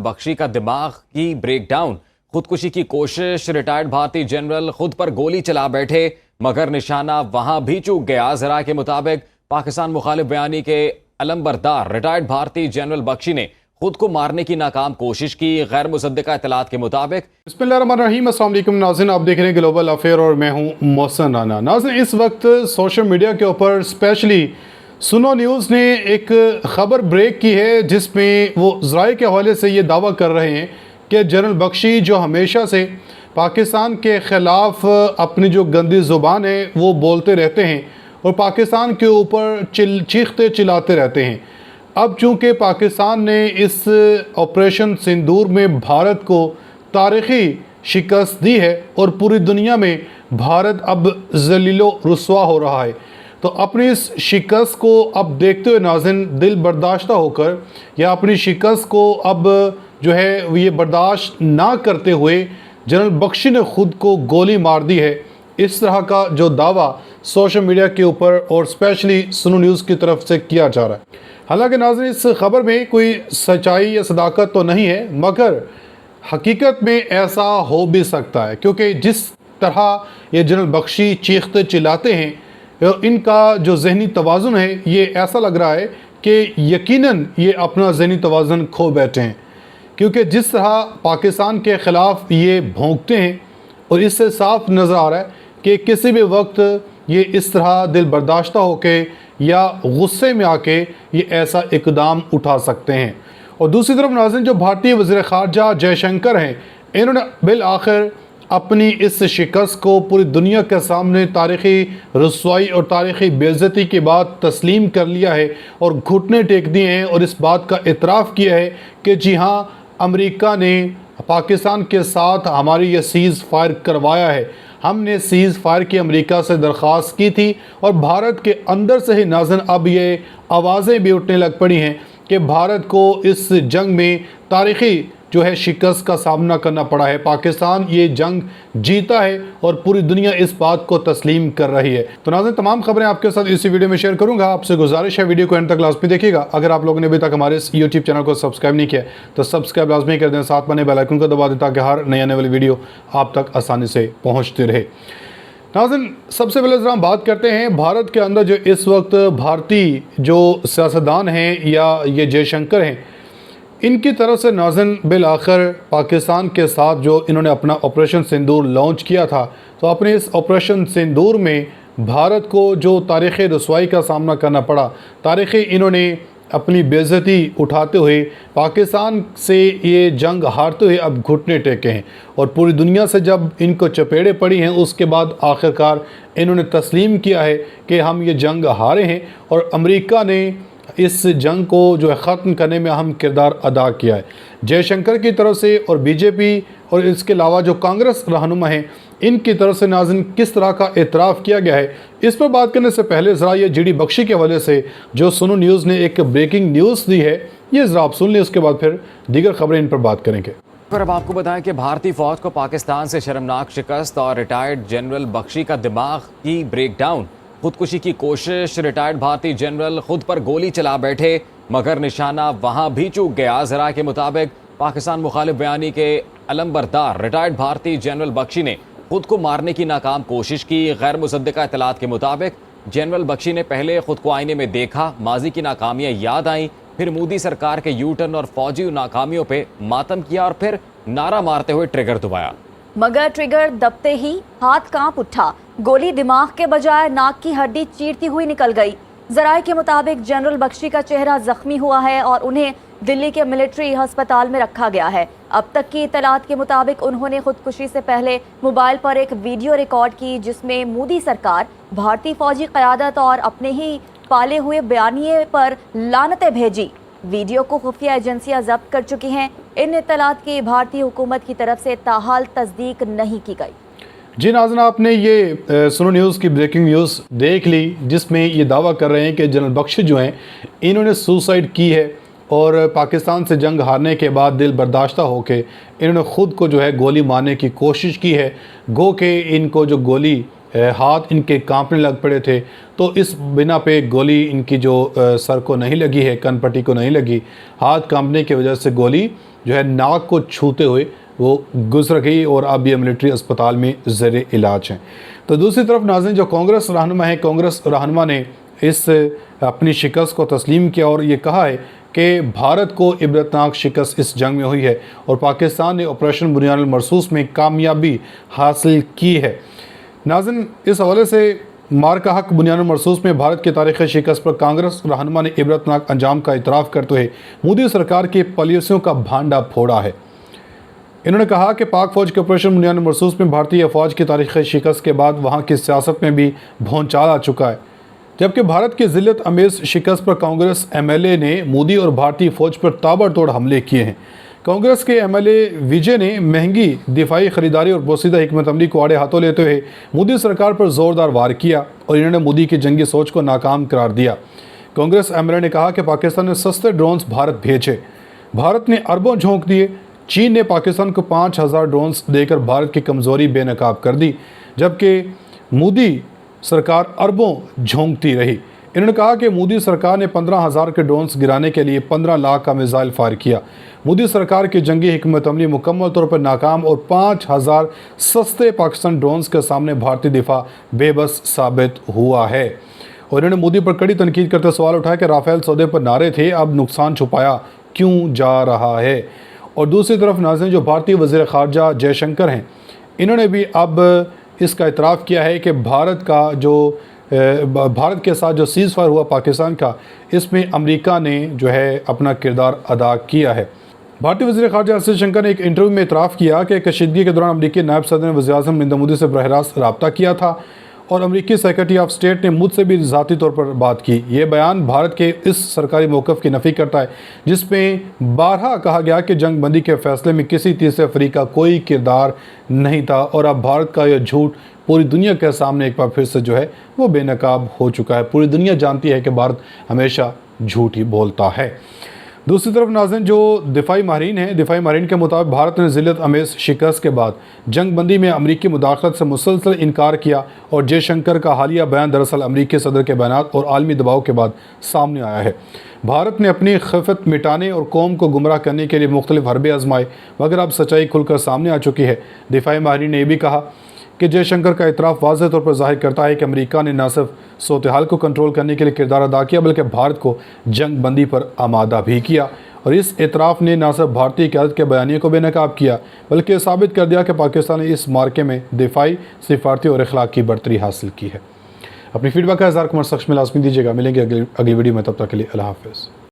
बख्शी का दिमाग की ब्रेकडाउन, खुदकुशी की कोशिश। रिटायर्ड भारतीय जनरल खुद पर गोली चला बैठे मगर निशाना वहां भी चूक गया। जरा के मुताबिक पाकिस्तान मुखालिफ बयानी के अलंबरदार रिटायर्ड भारतीय जनरल बख्शी ने खुद को मारने की नाकाम कोशिश की। गैर मुसद्दिका इत्तलात के मुताबिक बिस्मिल्लाहिर्रहमानिर्रहीम, अस्सलाम वालेकुम नाज़रीन, आप देख रहे हैं ग्लोबल अफेयर और मैं हूं मोहसिन राना। नाज़रीन, इस वक्त सोशल मीडिया के ऊपर स्पेशली सुनो न्यूज़ ने एक ख़बर ब्रेक की है जिसमें वो ज़राए के हवाले से ये दावा कर रहे हैं कि जनरल बख्शी जो हमेशा से पाकिस्तान के ख़िलाफ़ अपनी जो गंदी ज़ुबान है वो बोलते रहते हैं और पाकिस्तान के ऊपर चीखते चिल्लाते रहते हैं। अब चूँकि पाकिस्तान ने इस ऑपरेशन सिंदूर में भारत को तारीख़ी शिकस्त दी है और पूरी दुनिया में भारत अब ज़लीलो रुस्वा हो रहा है, तो अपनी इस शिकस्त को अब देखते हुए नाज़रीन दिल बर्दाश्त होकर या अपनी शिकस्त को अब जो है ये बर्दाश्त ना करते हुए जनरल बख्शी ने ख़ुद को गोली मार दी है। इस तरह का जो दावा सोशल मीडिया के ऊपर और स्पेशली सुनो न्यूज़ की तरफ से किया जा रहा है। हालांकि नाज़रीन इस ख़बर में कोई सच्चाई या सदाकत तो नहीं है, मगर हकीकत में ऐसा हो भी सकता है, क्योंकि जिस तरह ये जनरल बख्शी चीखते चिल्लाते हैं इनका जो जहनी तवाज़ुन है ये ऐसा लग रहा है कि यकीनन ये अपना जहनी तवाज़ुन खो बैठे हैं, क्योंकि जिस तरह पाकिस्तान के ख़िलाफ़ ये भौंकते हैं और इससे साफ नज़र आ रहा है कि किसी भी वक्त ये इस तरह दिल बर्दाश्त होके या गुस्से में आके ये ऐसा इक़दाम उठा सकते हैं। और दूसरी तरफ नाज़रीन जो भारतीय वज़ीर ख़ारजा जयशंकर हैं, इन्होंने बिल आखिर अपनी इस शिकस्त को पूरी दुनिया के सामने तारीख़ी रुसवाई और तारीख़ी बेइज्जती के बाद तस्लीम कर लिया है और घुटने टेक दिए हैं और इस बात का इतराफ़ किया है कि जी हाँ, अमेरिका ने पाकिस्तान के साथ हमारी ये सीज़ फायर करवाया है। हमने सीज़ फायर की अमेरिका से दरख्वास्त की थी और भारत के अंदर से ही नाज़रीन अब ये आवाज़ें भी उठने लग पड़ी हैं कि भारत को इस जंग में तारीख़ी जो है शिकस्त का सामना करना पड़ा है। पाकिस्तान ये जंग जीता है और पूरी दुनिया इस बात को तस्लीम कर रही है। तो नाज़रीन तमाम खबरें आपके साथ इसी वीडियो में शेयर करूंगा। आपसे गुजारिश है वीडियो को एंड तक लाजमी देखिएगा। अगर आप लोगों ने अभी तक हमारे इस यूट्यूब चैनल को सब्सक्राइब नहीं किया तो सब्सक्राइब लाजमी कर दें, साथ बने बेल आइकन को दबा दें ताकि हर नई आने वाली वीडियो आप तक आसानी से पहुँचती रहे। नाज़रीन सबसे पहले ज़रा हम बात करते हैं भारत के अंदर जो इस वक्त भारतीय जो सियासतदान हैं या ये जयशंकर हैं, इनकी तरफ से नाज़रीन बिल आखिर पाकिस्तान के साथ जो इन्होंने अपना ऑपरेशन सिंदूर लॉन्च किया था, तो अपने इस ऑपरेशन सिंदूर में भारत को जो तारीख़ी रुसवाई का सामना करना पड़ा, तारीख़ी इन्होंने अपनी बेइज्जती उठाते हुए पाकिस्तान से ये जंग हारते हुए अब घुटने टेके हैं और पूरी दुनिया से जब इनको चपेड़े पड़ी हैं उसके बाद आखिरकार इन्होंने तस्लीम किया है कि हम ये जंग हारे हैं और अमेरिका ने इस जंग को जो है ख़त्म करने में अहम किरदार अदा किया है। जयशंकर की तरफ से और बीजेपी और इसके अलावा जो कांग्रेस रहनुमा हैं इनकी तरफ से नाज़रीन किस तरह का एतराफ़ किया गया है, इस पर बात करने से पहले ज़रा ये जीडी बख्शी के हवाले से जो सुनो न्यूज़ ने एक ब्रेकिंग न्यूज़ दी है ये ज़रा आप सुन लें, उसके बाद फिर दीगर खबरें इन पर बात करेंगे। पर अब आपको बताएं कि भारतीय फ़ौज को पाकिस्तान से शर्मनाक शिकस्त और रिटायर्ड जनरल बख्शी का दिमाग की ब्रेकडाउन, खुदकुशी की कोशिश। रिटायर्ड भारतीय जनरल खुद पर गोली चला बैठे मगर निशाना वहां भी चूक गया। जरा के मुताबिक पाकिस्तान मुखालिफ बयानी के अलंबरदार रिटायर्ड भारतीय जनरल बख्शी ने खुद को मारने की नाकाम कोशिश की। गैर मुसद्दिका इत्तलात के मुताबिक जनरल बख्शी ने पहले खुद को आईने में देखा, माजी की नाकामियां याद आईं, फिर मोदी सरकार के यू टर्न और फौजी नाकामियों पर मातम किया और फिर नारा मारते हुए ट्रिगर दबाया, मगर ट्रिगर दबते ही हाथ कांप उठा। गोली दिमाग के बजाय नाक की हड्डी चीरती हुई निकल गई। जराये के मुताबिक जनरल बख्शी का चेहरा जख्मी हुआ है और उन्हें दिल्ली के मिलिट्री अस्पताल में रखा गया है। अब तक की इतलात के मुताबिक उन्होंने खुदकुशी से पहले मोबाइल पर एक वीडियो रिकॉर्ड की जिसमें मोदी सरकार, भारतीय फौजी क़यादत और अपने ही पाले हुए बयानिए पर लानतें भेजी। वीडियो को खुफिया एजेंसियां जब्त कर चुकी हैं। इन इत्तलात की भारतीय हुकूमत की तरफ से ताहाल तस्दीक नहीं की गई। जी नाज़रीन, आपने ये सुनो न्यूज़ की ब्रेकिंग न्यूज़ देख ली जिसमें ये दावा कर रहे हैं कि जनरल बख्शी जो हैं इन्होंने सुसाइड की है और पाकिस्तान से जंग हारने के बाद दिल बर्दाश्ता होकर इन्होंने ख़ुद को जो है गोली मारने की कोशिश की है। गो के इनको जो गोली हाथ इनके कांपने लग पड़े थे। तो इस बिना पे गोली इनकी जो सर को नहीं लगी है, कनपट्टी को नहीं लगी, हाथ कांपने की वजह से गोली जो है नाक को छूते हुए वो गुजर गई और अब ये मिलिट्री अस्पताल में ज़ेर इलाज हैं। तो दूसरी तरफ नाज़रीन, जो कांग्रेस रहनुमा है, कांग्रेस रहनुमा ने इस अपनी शिकस्त को तस्लीम किया और ये कहा है कि भारत को इबरतनाक शिकस्त इस जंग में हुई है और पाकिस्तान ने ऑपरेशन बुनियानुल मरसूस में कामयाबी हासिल की है। नाज़रीन, इस हवाले से मार्का हक बुनियानुल मरसूस में भारत की तारीख़ शिकस्त पर कांग्रेस रहनुमा ने इबरतनाक अंजाम का इतराफ़ करते हुए मोदी सरकार की पॉलिसियों का भांडा फोड़ा है। इन्होंने कहा कि पाक फ़ौज के ऑपरेशन बुनियानुल मरसूस में भारतीय फ़ौज की तारीख़ शिकस्त के बाद वहाँ की सियासत में भी भौचाल आ चुका है। जबकि भारत की ज़िल्लत अमेज़ शिकस्त पर कांग्रेस एमएलए ने मोदी और भारतीय फ़ौज पर ताबड़तोड़ हमले किए हैं। कांग्रेस के एमएलए विजय ने महंगी दिफाई खरीदारी और पोसीदा हिकमत अमली को आड़े हाथों लेते हुए मोदी सरकार पर ज़ोरदार वार किया और इन्होंने मोदी की जंगी सोच को नाकाम करार दिया। कांग्रेस एमएलए ने कहा कि पाकिस्तान ने सस्ते ड्रोन्स भारत भेजे, भारत ने अरबों झोंक दिए। चीन ने पाकिस्तान को 5000 ड्रोन्स देकर भारत की कमज़ोरी बेनकाब कर दी, जबकि मोदी सरकार अरबों झोंकती रही। इन्होंने कहा कि मोदी सरकार ने 15,000 के ड्रोन्स गिराने के लिए 15 लाख का मिसाइल फायर किया। मोदी सरकार की जंगी हिकमत अमली मुकम्मल तौर पर नाकाम और 5,000 सस्ते पाकिस्तान ड्रोन्स के सामने भारतीय दिफा बेबस साबित हुआ है। और इन्होंने मोदी पर कड़ी तनकीद करते सवाल उठाया कि राफेल सौदे पर नारे थे, अब नुकसान छुपाया क्यों जा रहा है। और दूसरी तरफ नाज़रीन, जो भारतीय वज़ीर ख़ारजा जयशंकर हैं, इन्होंने भी अब इसका इतराफ़ किया है कि भारत के साथ जो सीज़ फायर हुआ पाकिस्तान का, इसमें अमेरिका ने जो है अपना किरदार अदा किया है। भारतीय वज़ीर ख़ारजा एस जयशंकर ने एक इंटरव्यू में इतराफ़ किया कि कशीदगी के दौरान अमेरिकी नायब सदर ने वज़ीर-ए-आज़म नरेंद्र मोदी से बरह रास्त रब्ता किया था और अमेरिकी सेक्रेटरी ऑफ स्टेट ने मुझसे भी ज़ाती तौर पर बात की। ये बयान भारत के इस सरकारी मौक़िफ़ की नफ़ी करता है जिसमें बारहा कहा गया कि जंग बंदी के फ़ैसले में किसी तीसरे फरीक का कोई किरदार नहीं था और अब भारत का यह झूठ पूरी दुनिया के सामने एक बार फिर से जो है वो बेनकाब हो चुका है। पूरी दुनिया जानती है कि भारत हमेशा झूठ ही बोलता है। दूसरी तरफ नाज़रीन, जो दिफाई माहिरीन हैं, दिफाई माहिरीन के मुताबिक भारत ने ज़िल्लत अमेज़ शिकस्त के बाद जंग बंदी में अमरीकी मुदाखलत से मुसलसल इनकार किया और जयशंकर का हालिया बयान दरअसल अमरीकी सदर के बयान और आलमी दबाव के बाद सामने आया है। भारत ने अपनी खिफ़त मिटाने और कौम को गुमराह करने के लिए मुख्तलिफ हरबे आजमाए, मगर अब सच्चाई खुलकर सामने आ चुकी है। दिफाई माहिरीन ने यह भी कहा कि जयशंकर का इतराफ़ वाज़ेह तौर पर ज़ाहिर करता है कि अमेरिका ने न सिर्फ सूरत-ए-हाल को कंट्रोल करने के लिए किरदार अदा किया बल्कि भारत को जंग बंदी पर आमादा भी किया। और इस इतराफ़ ने न सिर्फ भारतीय क़यादत के बयानिए को बेनकाब किया बल्कि साबित कर दिया कि पाकिस्तान ने इस मार्के में दिफाई, सिफारती और अखलाकी बरतरी हासिल की है। अपनी फीडबैक का इज़हार कमेंट सेक्शन में लाज़मी दीजिएगा। मिलेंगे अगली वीडियो में, तब तक के लिए अल्लाह हाफ़िज़।